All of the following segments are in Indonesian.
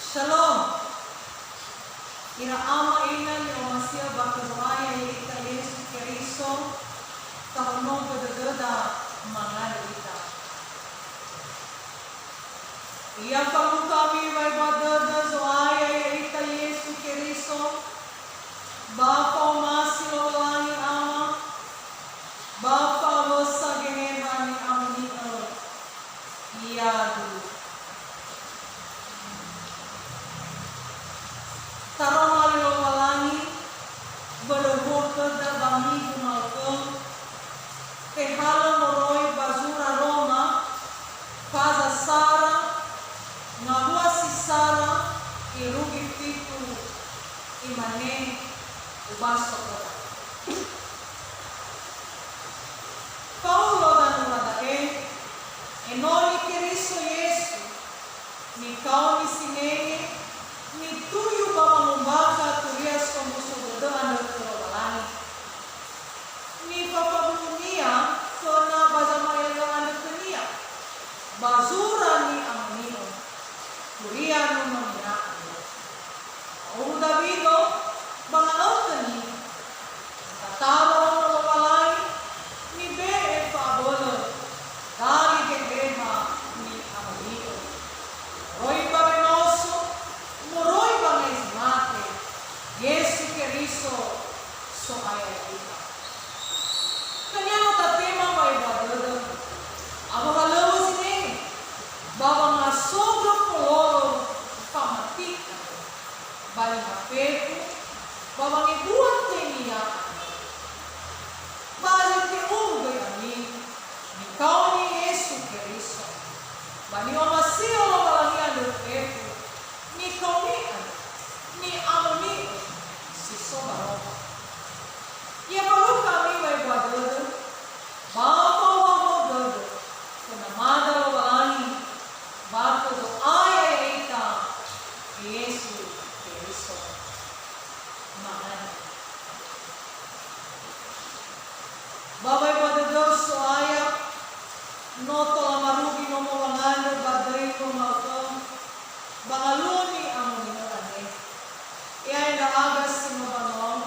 Shalom. Inaama ina ni Omasia Bakazwaya ita Yesu Keriso tahunong bedegeda mangalita. Ia kamu kami vai badada zoaya ita Yesu Keriso Bapa Omasi Lolani ama Bapa Wosa Genevani Amni Iadu Tarong Alilolani Berhubung ke Bangi Kumalkong Kehala Moroi Bazura Roma Kaza Sara Ngahua Sisara Irugi Fitu Imane Ubaso Kota Paulo dan Uradae Enoni Keriso Yesu Nikau Nisinene ni tuyu baba mumbaka tulias komuso berdoa dan terolani. Ni papa dunia kena bazama yang anda kenia. Bazura ni amunino. Turia nu nomina. Au Davido bangalot ni. Tataro terolani ni be favolo. Dari gegema ni amunino. Roy pamenoso Moroi banges mate, Yesu Keriso so ayahita. Kanyang tatema may badada, amo halawas ini, baba nga sobra poloro pamatik, bali mapepo, baba ngibuan teniya, bali te umbe amin, ikaw ni Yesu Keriso, bali omasio lo balangian do pepo. Ni kaumian, ni amoni, si sobaroma. Ia baru kami may badada, bapa wabodada, kunamada lawalani, bapa do aya ita, Yesu Keriso, mahal. Babay badada so aya, noto amarugi no mawangano, badray no mawakam, Bangaluni ang minarane. Iay naagas si mabanon.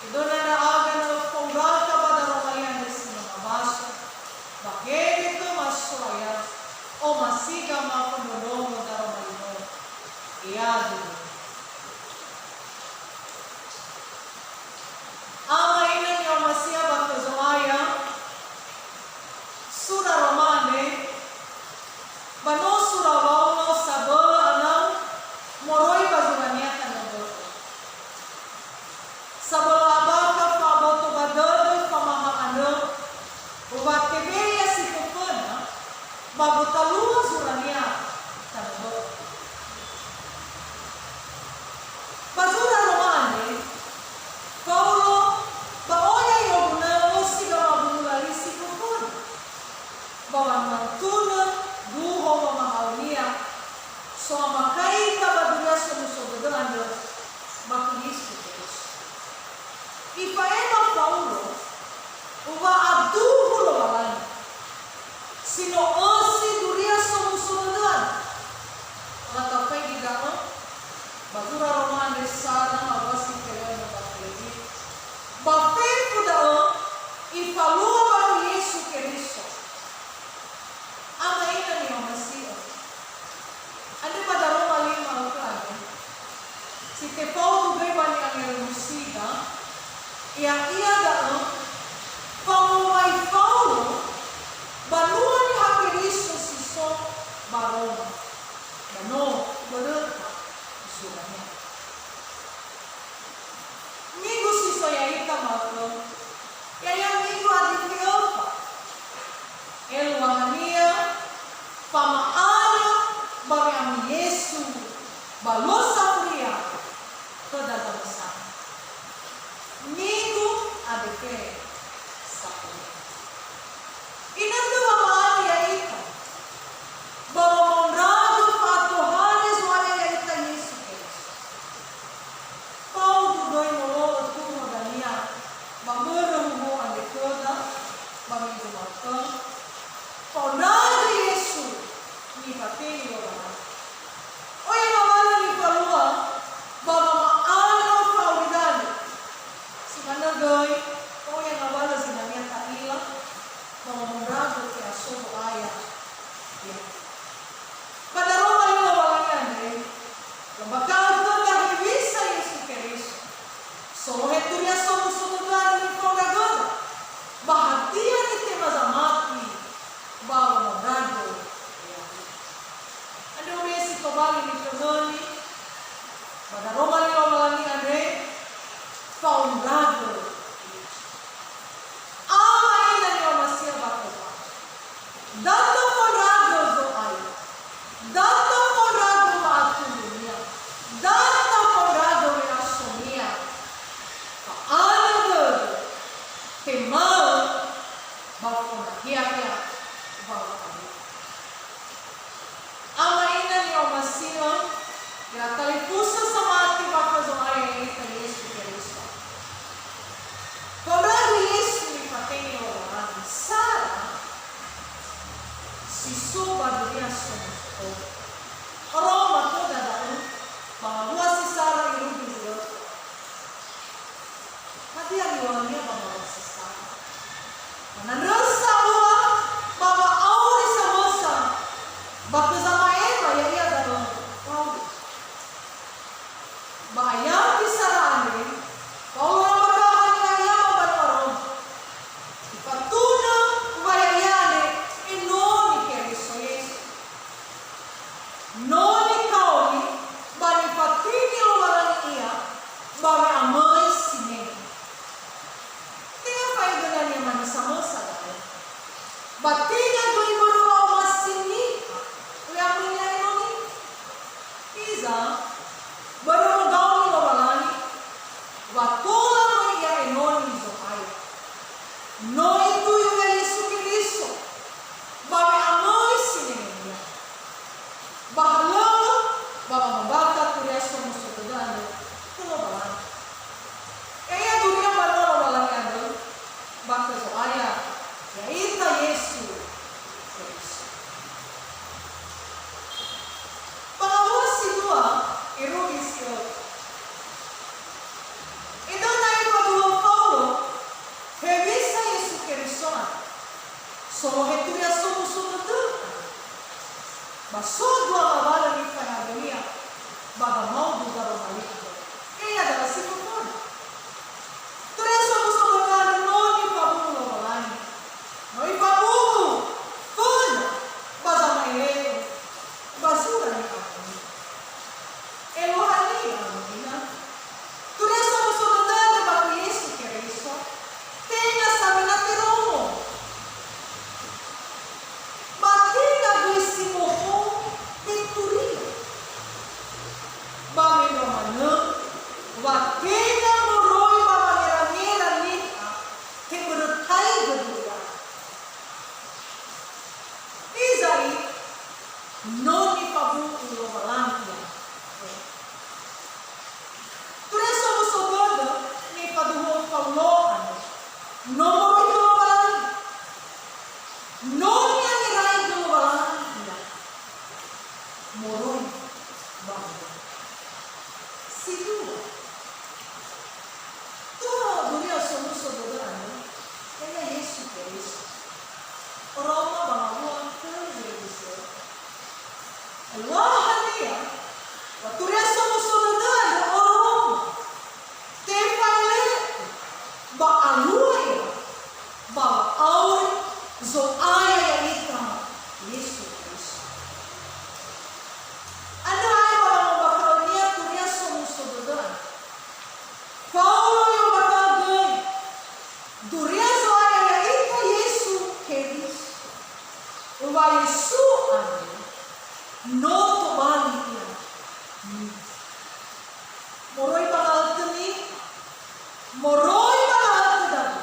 Ito na naagan ng ponggalka ba na romayan si mamabaso. Bakit ito maswaya o masiga makunulong na romayon. Iyado. Ang mainan niyo masya bakazumaya. Sura romane. Bano sura wauno sabon. Moroi bazurania tanago. Sabalaba ka paboto badado pamamaano. Ubat kebeya si kupana. Babutalua zurania tanago. Bazura romane. Paulo baoya yoguna siga mabulali si kupana. Bawang mantuna duho mamahaunia. So makai kabadunya sumusobodan do makinis Yesus. Ipaema Paulo uwa aduhu lo balan. Sino osi duria sumusobodan. Matapay gigama badura romane sana mawasi kaya na baklegi. Bapay ko dao ipalua ba Yesu Keriso. Ama ina ni Masiya. Ano ba darong mali maukan? Si Tepao gay ba niya ang musika? Iya daong pangumay Paulo banuan ni Hakeriso si So Barong. Bano, barong ka. Isulan niya. Migo si Soyaita Marlon. Kaya migo adikil pa. Elwahania pamaala bagi ang Yesu balosa pria kedalasan. Minggu adeke sapri. Inando babae ya ita. Bawa mondrado patuhanes wala ya ita Yesu Keriso. Pau dudoy mo tumo dania. Mamurong mo ang dekoda. Mamigumatong. Pau na Yesu ni patay orang. Oye, mamala kembali di Fernoni, pada Roma ni Romalani ane, Faundrago. Ama ina ni Omasia Bakoba. Dato Faundrago zo ay. Dato Faundrago maatu dunia. Dato Faundrago menasonia. Paano do? Temau Bakoba. Hiya-hiya. Bakoba. Ama ina ni Omasia. Ya talipusa sa mati baka zo ay ita Yesu Kristo. Paglago Yesu ni pateni orang Sara si soba dunia semua. Orang matu dadaan bahwa si Sara irubi dia. Hati yang luarnya bahwa si Sara. Menanrasa bahwa bahwa awal sama baka sama Eva ya ia dalam kau. Bayar di Sara ini. Paulo Batingan ko yung mga masini. Kaya mo niya yun. Isa, baru magaw ni mawalani. Watulan mo niya inon ni Zohaya. No ito yung Yesu Kristo. Bawi amoy siningin niya. Bahala, baka mabakat ko niya sa musutudan. Ito mawalani. Kaya doon niya baru mawalani ano. Baka Zohaya. Ya ita Yesu Kristo. Pangalawa si dua, irugis ko. Ito na ipadua Paulo, hebisa Yesu Kristo na. So, hetuya sumusunod. Basod wa mabala ni Panagonia, baga mau duga romalik. Kaya dapat si Pupon. Tuya sumusunod na noon ni Pablo Walani. No ipabubu, pun, basa maileo, basura ni kami. Elohani ang ina. Tuloy sa musunod na bago Yesu Kristo, tenga sa minatirong. Batinga guisimo ko, tinturin. Bami romano, watinga muroy mamangira-ngira nita, keberutay gedura. Izai, non ipabuti lo balantia. Tuloy sa musunod ni paduhong Pauloan, no moroy lo balantia. Non niya niray lo balantia. Moroy balantia. Siguro. Tuwa dunia sa musunod kaya Yesu Kristo. Roma bangawan terjadi. Allah dia. Waktu dia sumusunod orang. Tepale ba alui ba aur zo aya yang ita Yesu Kristo. Ano ay mga bakal niya turia sumusunod. Paulo yung bakagay. Duria zo aya yang ita Yesu Kristo. Wa Yesu ane. No tobali niya. Moroy pangal kami. Moroy pangal kami.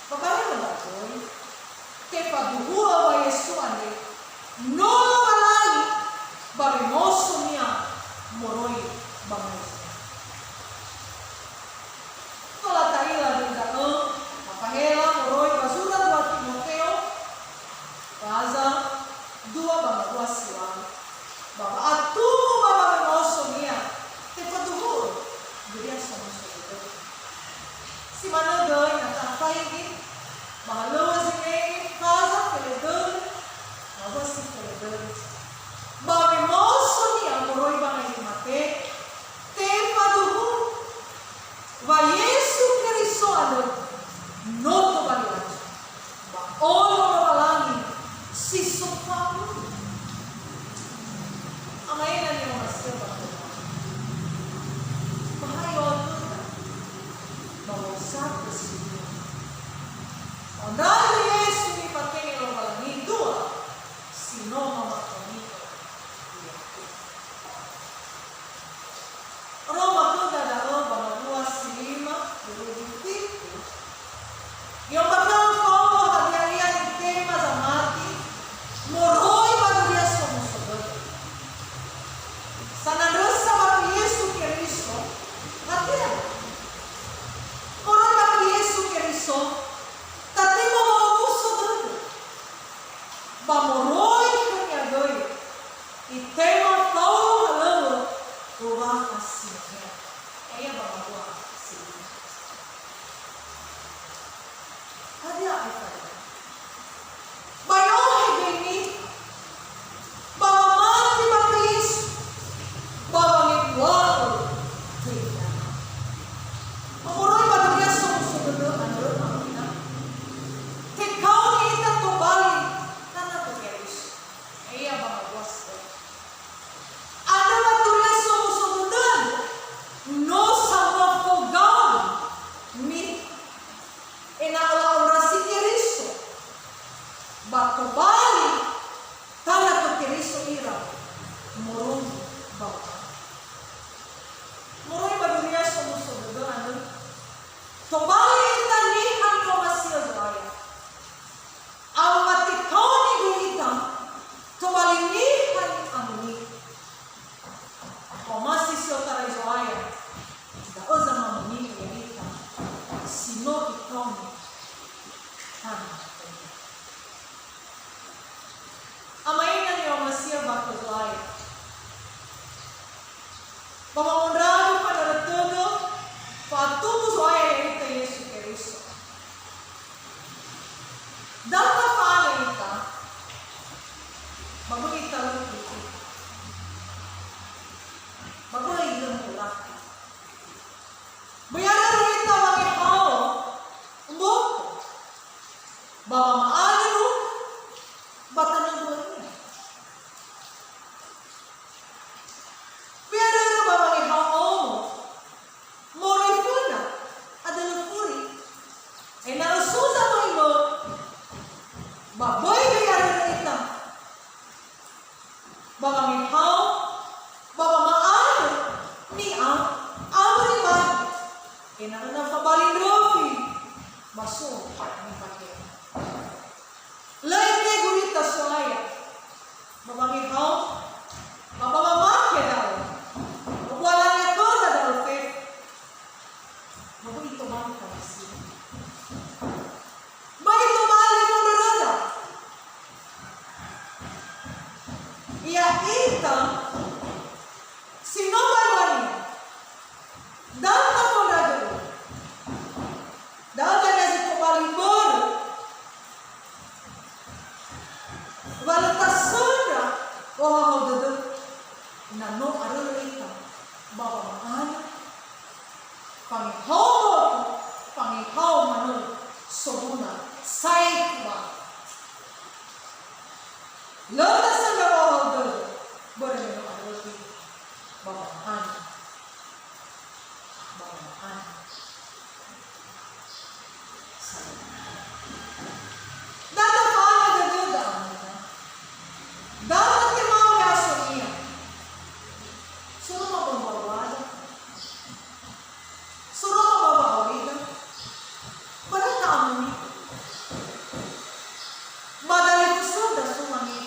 Pagkaya mo ba ito? Kaya pabuhua wa Yesu ane. No walali. Barimoso niya. Moroy bangay. Kala tayo din daang. Mapahela moroy basura buat Timoteo. Kaza. Dua bangga siwa. Baba atu baba murung bawa. Murung ba dunia sumusunod ano? Tobali tani ang komasya doaya. Ang matikaw ni Guita, tobali ni ang amuni. Komasi siya taray doaya. Dao sa mamuni Guita, sino ikaw ni Tama. Amain na niyo masya bakto doaya. Pamamunrado pa na todo, patubo doaya yung ito Yesu Cristo. Data paano ita, magulita lang ito. Magulita lang ito. Bayaran rin ito ang ikaw, umok, baka maano, bata ng buwan niya. Bayaran rin ba ang ikaw, moray po na, adalang puri, ay narususa mo ino, baboy bayaran rin ito. Baka ikaw, baka maano, ni ang amo ni Mati. Kailangan ng pabalin rofi. Maso, ang pakin. Lain na gurita suaya. Mamangikaw, mapamamake daw. Wala niya ko na daw, Faith. Mabuito man ka kasi. Mabuito man mo na rada. Iya ita, sino ba niya? Dahil na mo na doon. Dahil ka na sa kumalibor. Wala tason na. O ako doon. Nano aral ito. Babamaan. Pangihaw manun. Sobuna. Saikwa. Lantas ang gawin doon. Bora nyo aral ito. Babamaan. Data paano nagdadaan na? Dapat yung mga kaso niya. Suro mababawala. Suro mababawala. Balang tao niya. Madali ko soda sumani.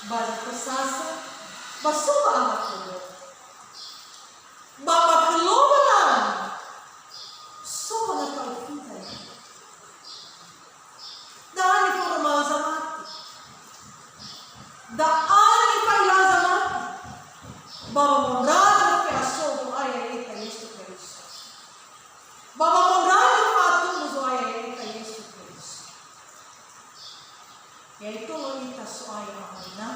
Balang ko sasa. Basuba ang ako. Babakulubalan. So, mga kaupitan. Daan ni formal sa mati. Daan ni pailan sa mati. Babamurado kaya so ay ita Yesu Cristo. Babamurado patungo ay ita Yesu Cristo. Kaya ito ang ita so ay amoy na.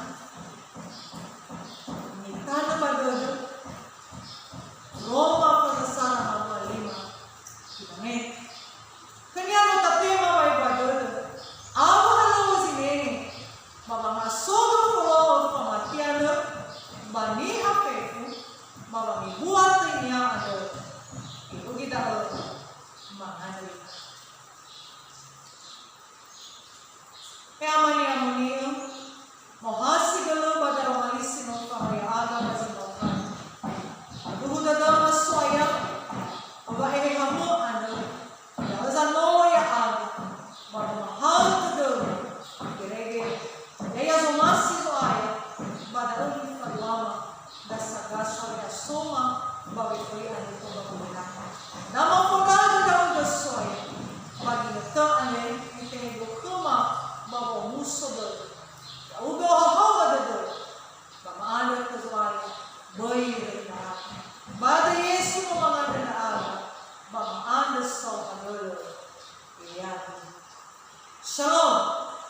Nita na badodo. Roma pasasara mga 5 kilometro. Kanya mo tatema may badod. Amo na lang si Nene. Mamangasog ang pulo pamatiano. Bani hapeku. Mamamibuhat niya ano. Ito kita mga nalita. Kaya mani-amuni mohasigalu badaramalis sinong pangayaaga masinokkan. Duhuda daw na soya. Aba hamu ano. Dahil sa noya ang magmahal ko doon. Kirege. Kaya sumasi ko ay badaon pagwama. Dasagasa ya suma. Bagay ko yan ito bagulak. Namang pagkado daw ang soya. Pag-inata alin. Itinigok kuma. Bago muso doon. Ugo hahawa doon. Pamaano ko soya. Boy rin na. Bada Yesu mo mga nanaaga, mag-andas sa kanulo, iyan. Shalom,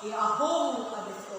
i-ahong ka dito.